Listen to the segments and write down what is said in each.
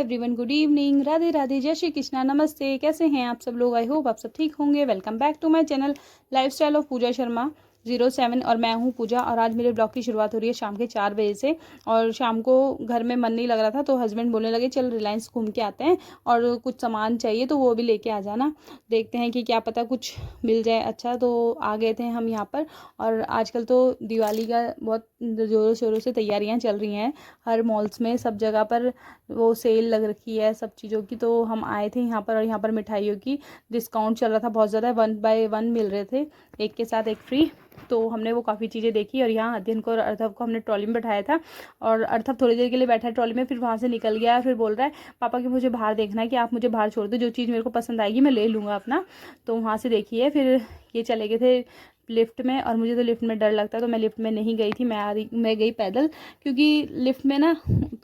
Everyone, good evening, Radhe Radhe, जय श्री कृष्णा, नमस्ते। कैसे हैं आप सब लोग? आई होप आप सब ठीक होंगे। Welcome back to my channel lifestyle of Pooja Sharma 07 और मैं हूं पूजा। और आज मेरे ब्लॉग की शुरुआत हो रही है शाम के 4 बजे से। और शाम को घर में मन नहीं लग रहा था तो हस्बैंड बोलने लगे चल रिलायंस घूम के आते हैं और कुछ सामान चाहिए तो वो भी लेके आ जाना, देखते हैं कि क्या पता कुछ मिल जाए अच्छा। तो आ गए थे हम यहाँ पर। और आजकल तो दिवाली का बहुत ज़ोरों शोरों से तैयारियाँ चल रही हैं हर मॉल्स में, सब जगह पर वो सेल लग रखी है सब चीज़ों की। तो हम आए थे यहाँ पर और यहाँ पर मिठाइयों की डिस्काउंट चल रहा था बहुत ज़्यादा, 1 बाय 1 मिल रहे थे, एक के साथ एक फ्री। तो हमने वो काफ़ी चीज़ें देखी और यहाँ अध्ययन को और अर्थव को हमने ट्रॉली में बैठाया था। और अर्थव थोड़ी देर के लिए बैठा है ट्रॉली में, फिर वहाँ से निकल गया। फिर बोल रहा है पापा कि मुझे बाहर देखना है, कि आप मुझे बाहर छोड़ दो, जो चीज़ मेरे को पसंद आएगी मैं ले लूँगा अपना। तो वहाँ से देखिए फिर ये चले गए थे लिफ्ट में। और मुझे तो लिफ्ट में डर लगता है तो मैं लिफ्ट में नहीं गई थी, मैं गई पैदल, क्योंकि लिफ्ट में ना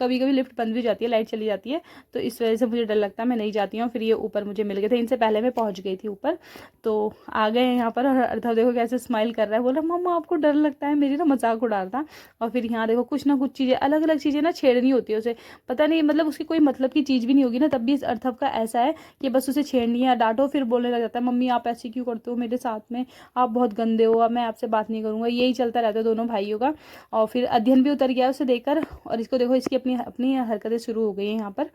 कभी कभी लिफ्ट बंद भी जाती है, लाइट चली जाती है, तो इस वजह से मुझे डर लगता है, मैं नहीं जाती हूँ। फिर ये ऊपर मुझे मिल गए थे, इनसे पहले मैं पहुँच गई थी ऊपर। तो आ गए यहाँ पर। और अर्थव देखो कैसे स्माइल कर रहा है, बोल रहा मम्मा आपको डर लगता है, मेरी ना मजाक उड़ा रहा था। और फिर यहाँ देखो कुछ ना कुछ चीज़ें, अलग अलग चीज़ें ना छेड़नी होती है उसे, पता नहीं मतलब उसकी कोई मतलब की चीज़ भी नहीं होगी ना, तब भी अर्थव का ऐसा है कि बस उसे छेड़नी है। डांटो फिर बोलने लग जाता है मम्मी आप ऐसे क्यों करते हो मेरे साथ में, आप बहुत गंदे हो, अब मैं आपसे बात नहीं करूँगा। यही चलता रहता है दोनों भाइयों का। और फिर अध्ययन भी उतर गया उसे देखकर। और इसको देखो इसकी अपनी अपनी हरकतें शुरू हो गई हैं यहाँ पर।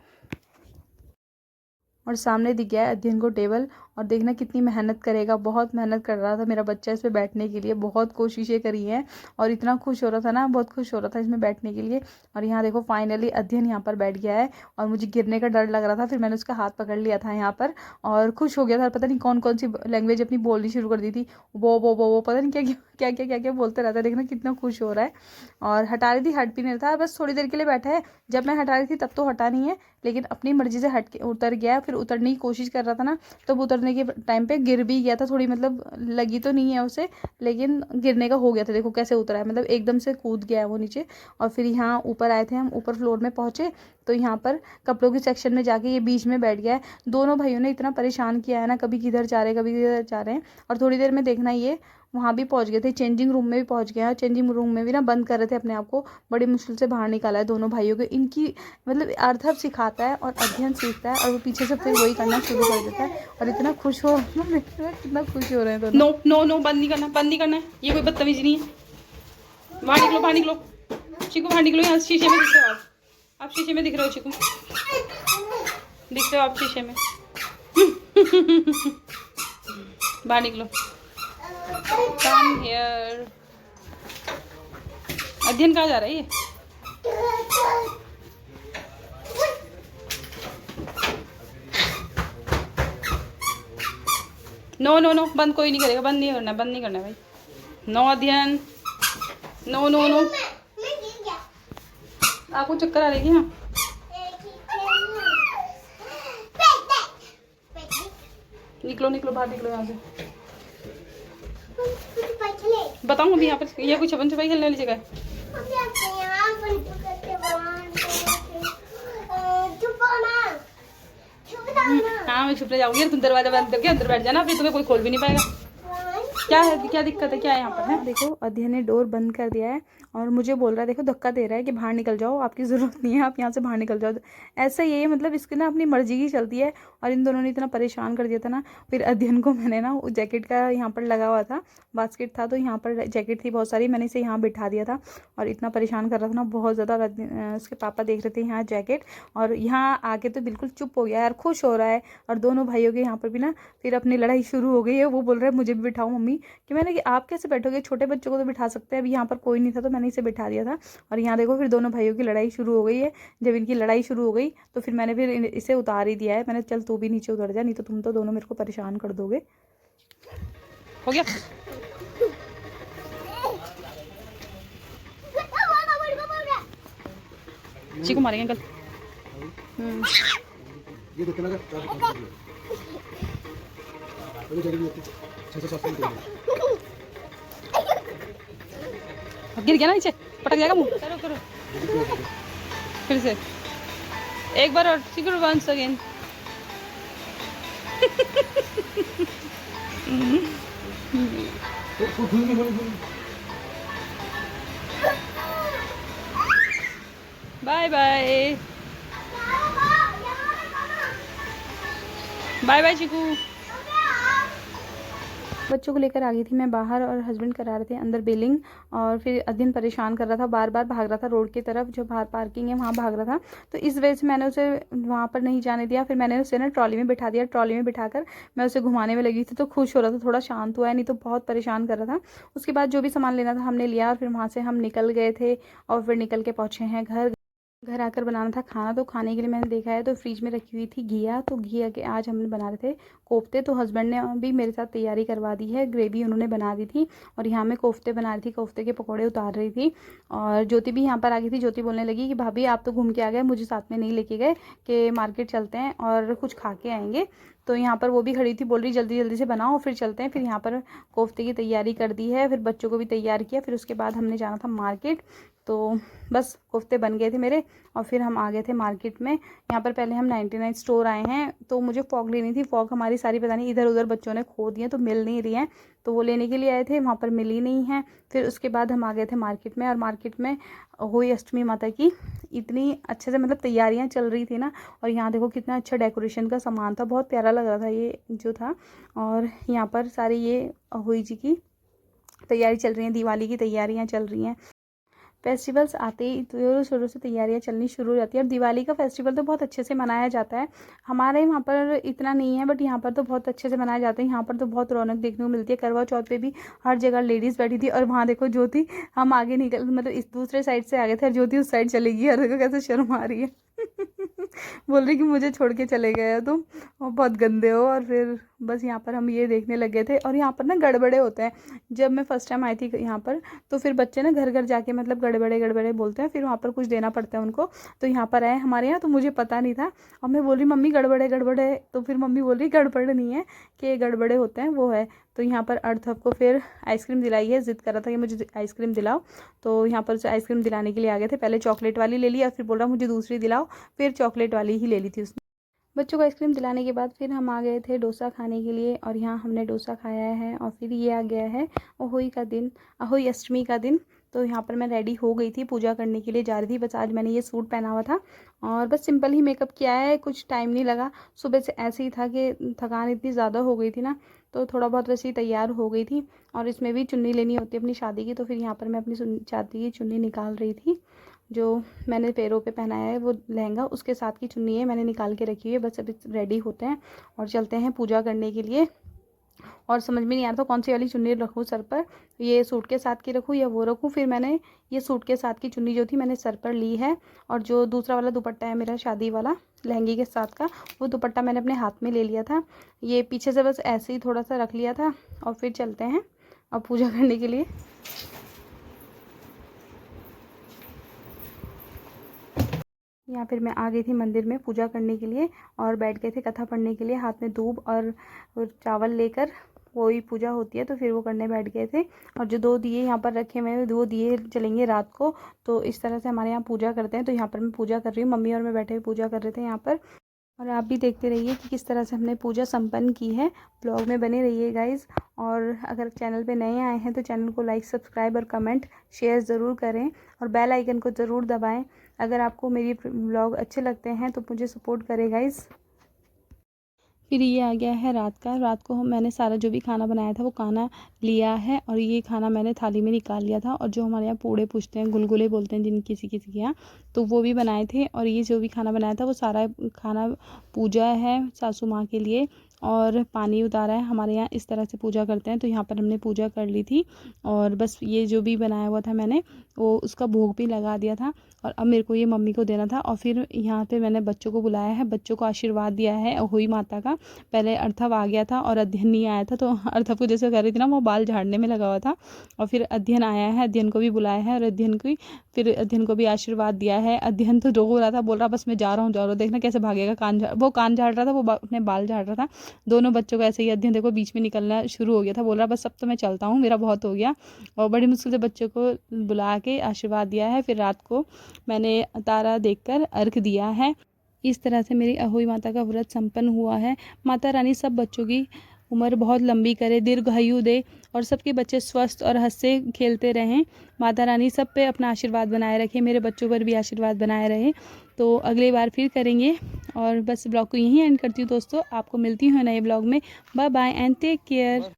और सामने दिख गया है अध्ययन को टेबल। और देखना कितनी मेहनत करेगा, बहुत मेहनत कर रहा था मेरा बच्चा इस पे बैठने के लिए, बहुत कोशिशें करी हैं। और इतना खुश हो रहा था ना, बहुत खुश हो रहा था इसमें बैठने के लिए। और यहाँ देखो फाइनली अध्ययन यहाँ पर बैठ गया है। और मुझे गिरने का डर लग रहा था, फिर मैंने उसका हाथ पकड़ लिया था यहाँ पर और खुश हो गया था। पता नहीं कौन कौन सी लैंग्वेज अपनी बोलनी शुरू कर दी थी, वो पता नहीं क्या बोलते रहता है। देखना कितना खुश हो रहा है। और हटा रही थी, हट भी नहीं था, बस थोड़ी देर के लिए बैठा है। जब मैं हटा रही थी तब तो हटा नहीं है, लेकिन अपनी मर्जी से हट के उतर गया। फिर उतरने की कोशिश कर रहा था ना, तब उतरने के टाइम पे गिर भी गया था थोड़ी, मतलब लगी तो नहीं है उसे, लेकिन गिरने का हो गया था। देखो कैसे उतरा है, मतलब एकदम से कूद गया है वो नीचे। और फिर यहाँ ऊपर आए थे हम, ऊपर फ्लोर में पहुंचे तो यहाँ पर कपड़ों के सेक्शन में जाके ये बीच में बैठ गया है। दोनों भाइयों ने इतना परेशान किया है ना, कभी किधर जा रहे हैं कभी किधर जा रहे हैं। और थोड़ी देर में देखना ये वहाँ भी पहुँच गए थे, चेंजिंग रूम में भी पहुँच गए हैं। चेंजिंग रूम में भी ना बंद कर रहे थे अपने आप को, बड़ी मुश्किल से बाहर निकाला है दोनों भाइयों को। इनकी मतलब अर्थव सिखाता है और अध्ययन सीखता है, और वो पीछे से फिर वही करना शुरू कर देता है। और इतना खुश हो कितना खुश हो रहे हैं दोनों। नो नो नो, बंद नहीं करना, बंद नहीं करना है, ये कोई बदतमीजी नहीं है। बाहर निकलो, बाहर निकलो चीकू, बाहर निकलो। यहाँ शीशे में दिख रहे हो आप शीशे में दिख रहे हो चीकू, दिख रहे हो आप शीशे में। बाहर निकलो, कम हियर। अध्ययन कहाँ जा रहा है ये? नो नो नो, बंद कोई नहीं करेगा, बंद नहीं करना, बंद नहीं करना भाई। नो अध्ययन, नो नो नो। आपको चक्कर आ रही है ना? निकलो निकलो, बाहर निकलो यहाँ से। बताऊँ अभी यहाँ पर ये कुछ छपन छपाई खेलने वाली जगह है? हाँ मैं छुपने जाऊंगी, तुम दरवाजा बंद करके अंदर बैठ जाना, फिर तुम्हें कोई खोल भी नहीं पाएगा। क्या है, क्या दिक्कत है, क्या है यहाँ पर है? देखो अध्ययन ने डोर बंद कर दिया है और मुझे बोल रहा है, देखो धक्का दे रहा है कि बाहर निकल जाओ, आपकी ज़रूरत नहीं है, आप यहाँ से बाहर निकल जाओ। ऐसा ये मतलब इसकी ना अपनी मर्जी की चलती है। और इन दोनों ने इतना परेशान कर दिया था ना। फिर अध्ययन को मैंने ना वो जैकेट का यहाँ पर लगा हुआ था, बास्केट था तो यहाँ पर जैकेट थी बहुत सारी, मैंने इसे यहाँ बिठा दिया था। और इतना परेशान कर रहा था ना बहुत ज़्यादा। उसके पापा देख रहे थे यहाँ जैकेट, और यहाँ आके तो बिल्कुल चुप हो गया यार, खुश हो रहा है। और दोनों भाइयों के यहाँ पर भी ना फिर अपनी लड़ाई शुरू हो गई है। वो बोल रहा है मुझे भी बिठाओ मम्मी, कि मैंने कि आप कैसे बैठोगे, छोटे बच्चों को तो बिठा सकते हैं। अभी यहाँ पर कोई नहीं था तो मैंने इसे बिठा दिया था। और यहाँ देखो फिर दोनों भाइयों की लड़ाई शुरू हो गई है। जब इनकी लड़ाई शुरू हो गई तो फिर मैंने फिर इसे उतार ही दिया है। मैंने चल तू भी नीचे उतर जा, नहीं तो तुम तो दोनों मेरे को परेशान कर दोगे। हो गया चीकू मारेंगे अंकल। ये देखना गिर गया ना नीचे, पटक जाएगा मुंह। करो करो फिर से एक बार और, secure once again. Bye bye. Bye bye Chiku. बच्चों को लेकर आ गई थी मैं बाहर और हस्बैंड करा रहे थे अंदर बिलिंग। और फिर अध्ययन परेशान कर रहा था, बार बार भाग रहा था रोड की तरफ, जो बाहर पार्किंग है वहाँ भाग रहा था। तो इस वजह से मैंने उसे वहाँ पर नहीं जाने दिया। फिर मैंने उसे ना ट्रॉली में बिठा दिया। ट्रॉली में बिठाकर मैं उसे घुमाने में लगी थी, तो खुश हो रहा था, थोड़ा शांत हुआ है, नहीं तो बहुत परेशान कर रहा था। उसके बाद जो भी सामान लेना था हमने लिया और फिर वहाँ से हम निकल गए थे। और फिर निकल के पहुँचे हैं घर। घर आकर बनाना था खाना। तो खाने के लिए मैंने देखा है तो फ्रिज में रखी हुई थी घिया। तो घिया के आज हमने बना रहे थे कोफ्ते। तो हस्बैंड ने भी मेरे साथ तैयारी करवा दी है, ग्रेवी उन्होंने बना दी थी। और यहाँ मैं कोफ्ते बना रही थी, कोफ्ते के पकौड़े उतार रही थी। और ज्योति भी यहाँ पर आ गई थी। ज्योति बोलने लगी कि भाभी आप तो घूम के आ गए, मुझे साथ में नहीं लेके गए, कि मार्केट चलते हैं और कुछ खा के आएंगे। तो यहाँ पर वो भी खड़ी थी, बोल रही जल्दी जल्दी से बनाओ फिर चलते हैं। फिर यहाँ पर कोफ्ते की तैयारी कर दी है, फिर बच्चों को भी तैयार किया। फिर उसके बाद हमने जाना था मार्केट। तो बस कोफ्ते बन गए थे मेरे और फिर हम आ गए थे मार्केट में। यहाँ पर पहले हम 99 स्टोर आए हैं। तो मुझे फॉग लेनी थी, फॉग हमारी सारी पता नहीं इधर उधर बच्चों ने खो दी है तो मिल नहीं रही हैं। तो वो लेने के लिए आए थे, वहाँ पर मिली नहीं है। फिर उसके बाद हम आ गए थे मार्केट में। और मार्केट में हुई अष्टमी माता की इतनी अच्छे से मतलब तैयारियाँ चल रही थी ना। और यहाँ देखो कितना अच्छा डेकोरेशन का सामान था, बहुत प्यारा लग रहा था ये जो था। और यहाँ पर सारी ये हुई जी की तैयारी चल रही है, दिवाली की तैयारियाँ चल रही हैं। फेस्टिवल्स आते ही तो शुरू से तैयारियां चलनी शुरू हो जाती है। और दिवाली का फेस्टिवल तो बहुत अच्छे से मनाया जाता है। हमारे वहाँ पर इतना नहीं है, बट यहाँ पर तो बहुत अच्छे से मनाया जाता है। यहाँ पर तो बहुत रौनक देखने को मिलती है। करवा चौथ पे भी हर जगह लेडीज़ बैठी थी। और वहाँ देखो ज्योति, हम आगे निकल मतलब इस दूसरे साइड से आ गए थे और ज्योति उस साइड चली गई। और देखो कैसे शर्म आ रही है बोल रही कि मुझे छोड़ के चले गए हो तुम, और बहुत गंदे हो। और फिर बस यहाँ पर हम ये देखने लगे थे। और यहाँ पर ना गड़बड़े होते हैं। जब मैं फर्स्ट टाइम आई थी यहाँ पर, तो फिर बच्चे ना घर घर जाके मतलब गड़बड़े गड़बड़े बोलते हैं, फिर वहाँ पर कुछ देना पड़ता है उनको। तो यहाँ पर आए हमारे यहाँ, तो मुझे पता नहीं था। और मैं बोल रही मम्मी गड़बड़े गड़बड़े, तो फिर मम्मी बोल रही गड़बड़ नहीं है, कि गड़बड़े होते हैं वो है। तो यहाँ पर अर्थव को फिर आइसक्रीम दिलाई है, ज़िद कर रहा था कि मुझे आइसक्रीम दिलाओ। तो यहाँ पर से आइसक्रीम दिलाने के लिए आ गए थे। पहले चॉकलेट वाली ले ली और फिर बोल रहा मुझे दूसरी दिलाओ, फिर चॉकलेट वाली ही ले ली थी उसने। बच्चों को आइसक्रीम दिलाने के बाद फिर हम आ गए थे डोसा खाने के लिए। और यहाँ हमने डोसा खाया है। और फिर ये आ गया है अहोई का दिन, अहोई अष्टमी का दिन। तो यहाँ पर मैं रेडी हो गई थी, पूजा करने के लिए जा रही थी। बस आज मैंने ये सूट पहना हुआ था और बस सिंपल ही मेकअप किया है, कुछ टाइम नहीं लगा। सुबह से ऐसे ही था कि थकान इतनी ज़्यादा हो गई थी ना, तो थोड़ा बहुत वैसे ही तैयार हो गई थी। और इसमें भी चुन्नी लेनी होती है अपनी शादी की। तो फिर यहाँ पर मैं अपनी शादी की चुन्नी निकाल रही थी। जो मैंने पैरों पे पहनाया है वो लहंगा, उसके साथ की चुन्नी है, मैंने निकाल के रखी हुई है। बस अभी रेडी होते हैं और चलते हैं पूजा करने के लिए। और समझ में नहीं आ रहा था कौन सी वाली चुन्नी रखूँ सर पर, ये सूट के साथ की रखूँ या वो रखूँ। फिर मैंने ये सूट के साथ की चुन्नी जो थी मैंने सर पर ली है। और जो दूसरा वाला दुपट्टा है मेरा शादी वाला लहंगे के साथ का, वो दुपट्टा मैंने अपने हाथ में ले लिया था। ये पीछे से बस ऐसे ही थोड़ा सा रख लिया था। और फिर चलते हैं अब पूजा करने के लिए। यहाँ फिर मैं आ गई थी मंदिर में पूजा करने के लिए और बैठ गए थे कथा पढ़ने के लिए, हाथ में दूब और चावल लेकर। वही पूजा होती है तो फिर वो करने बैठ गए थे। और जो 2 दिए यहाँ पर रखे हुए हैं, 2 दिए जलेंगे रात को। तो इस तरह से हमारे यहाँ पूजा करते हैं। तो यहाँ पर मैं पूजा कर रही हूँ, मम्मी और मैं बैठे हुए पूजा कर रहे थे यहाँ पर। और आप भी देखते रहिए कि किस तरह से हमने पूजा संपन्न की है। ब्लॉग में बने रहिए गाइज़। और अगर चैनल पे नए आए हैं तो चैनल को लाइक, सब्सक्राइब और कमेंट शेयर ज़रूर करें। और बेल आइकन को ज़रूर दबाएं। अगर आपको मेरी ब्लॉग अच्छे लगते हैं तो मुझे सपोर्ट करें गाइज़। फिर ये आ गया है रात का। रात को मैंने सारा जो भी खाना बनाया था वो खाना लिया है। और ये खाना मैंने थाली में निकाल लिया था। और जो हमारे यहाँ पूड़े पूछते हैं, गुलगुले बोलते हैं जिन किसी किसी के यहाँ, तो वो भी बनाए थे। और ये जो भी खाना बनाया था वो सारा खाना पूजा है सासू माँ के लिए। और पानी उतारा है, हमारे यहाँ इस तरह से पूजा करते हैं। तो यहाँ पर हमने पूजा कर ली थी। और बस ये जो भी बनाया हुआ था मैंने वो उसका भोग भी लगा दिया था। और अब मेरे को ये मम्मी को देना था। और फिर यहाँ पे मैंने बच्चों को बुलाया है, बच्चों को आशीर्वाद दिया है अहोई माता का। पहले अर्थव आ गया था और अध्ययन नहीं आया था। तो अर्थव को जैसे कर रही थी ना, वो बाल झाड़ने में लगा हुआ था। और फिर अध्ययन आया है, अध्ययन को भी बुलाया है और अध्ययन को भी आशीर्वाद दिया है। अध्ययन तो रो रहा था, बोल रहा बस मैं जा रहा हूँ, देखना कैसे भागेगा। वो कान झाड़ रहा था, वो अपने बाल झाड़ रहा था। दोनों बच्चों को ऐसे ही अध्ययन देखो बीच में निकलना शुरू हो गया था, बोल रहा बस अब तो मैं चलता हूँ, मेरा बहुत हो गया। और बड़ी मुश्किल से बच्चों को बुला के आशीर्वाद दिया है। फिर रात को मैंने तारा देखकर अर्घ दिया है। इस तरह से मेरी अहोई माता का व्रत संपन्न हुआ है। माता रानी सब बच्चों की उम्र बहुत लंबी करे, दीर्घायु दे और सबके बच्चे स्वस्थ और हंसते खेलते रहें। माता रानी सब पे अपना आशीर्वाद बनाए रखे, मेरे बच्चों पर भी आशीर्वाद बनाए रहे। तो अगली बार फिर करेंगे और बस ब्लॉग को यहीं एंड करती हूँ दोस्तों। आपको मिलती हूँ नए ब्लॉग में। Bye bye and take care.